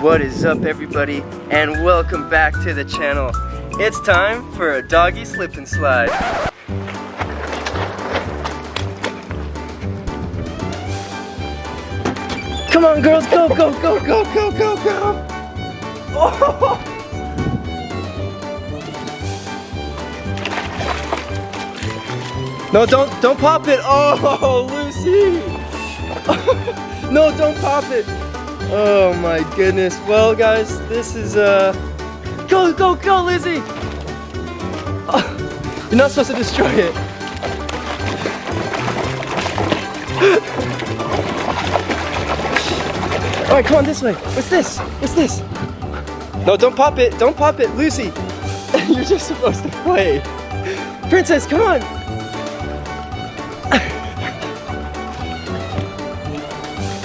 What is up, everybody, and welcome back to the channel. It's time for a doggy slip and slide. Come on, girls, go, go, go, go, go, go, go. Oh. No, don't pop it. Oh, Lucy. No, don't pop it. Oh my goodness. Well, guys, this is go, go, go, Lizzie. Oh, you're not supposed to destroy it. All right, come on this way. What's this? What's this? No, don't pop it. Don't pop it, Lucy. You're just supposed to play. Princess, come on.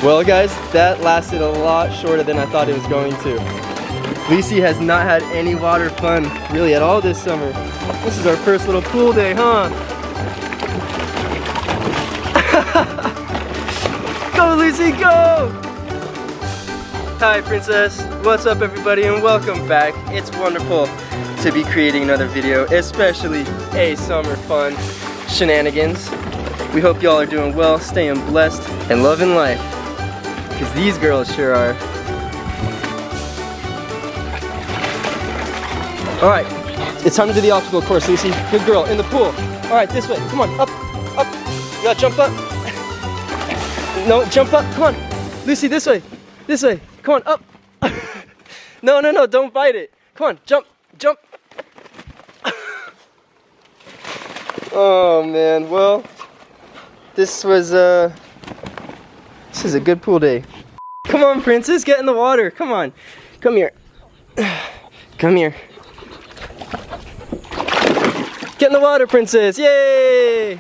Well, guys, that lasted a lot shorter than I thought it was going to. Lucy has not had any water fun really at all this summer. This is our first little pool day, huh? Go, Lucy, go! Hi, Princess. What's up, everybody, and welcome back. It's wonderful to be creating another video, especially a summer fun shenanigans. We hope y'all are doing well, staying blessed, and loving life. Because these girls sure are. Alright, it's time to do the obstacle course, Lucy. Good girl, in the pool. Alright, this way. Come on, up, up. You gotta jump up. No, jump up. Come on. Lucy, this way. This way. Come on, up. No, no, no, don't bite it. Come on, jump, jump. Oh, man, well, this is a good pool day. Come on, Princess, get in the water. Come on. Come here. Come here. Get in the water, Princess. Yay!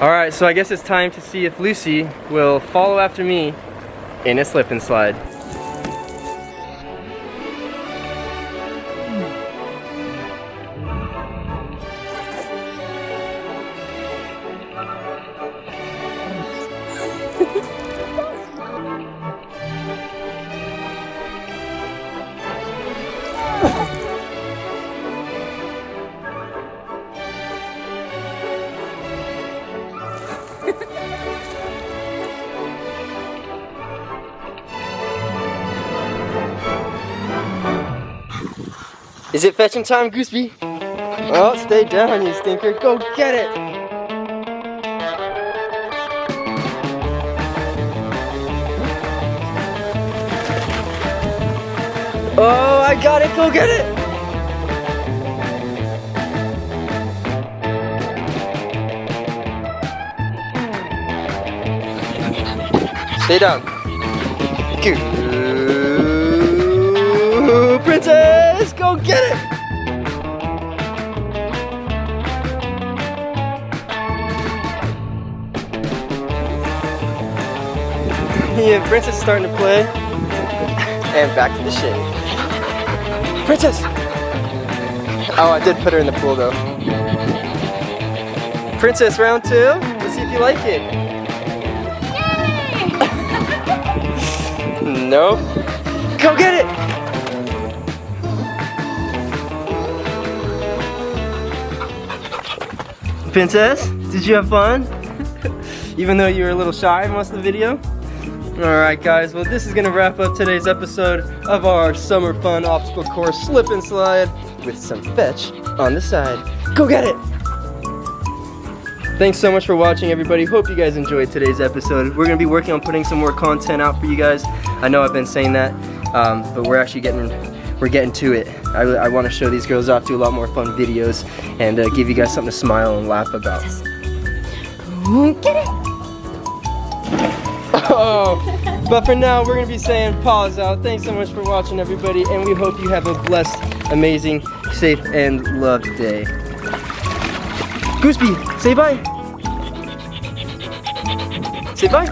Alright, so I guess it's time to see if Lucy will follow after me in a slip and slide. Is it fetching time, Gooseby? Oh, stay down, you stinker. Go get it! Oh, I got it! Go get it! Stay down. Go, Princess! Go get it! Yeah, Princess is starting to play. And back to the shade. Princess! Oh, I did put her in the pool though. Princess, round 2. Let's see if you like it. Yay! Nope. Go get it! Princess, did you have fun? Even though you were a little shy most of the video? Alright guys, well this is going to wrap up today's episode of our summer fun obstacle course slip and slide with some fetch on the side. Go get it! Thanks so much for watching, everybody. Hope you guys enjoyed today's episode. We're going to be working on putting some more content out for you guys. I know I've been saying that, but we're actually getting to it. I want to show these girls off, do a lot more fun videos, and give you guys something to smile and laugh about. Get it! Oh, but for now, we're going to be saying pause out. Thanks so much for watching, everybody, and we hope you have a blessed, amazing, safe, and loved day. Gooseby, say bye. Say bye.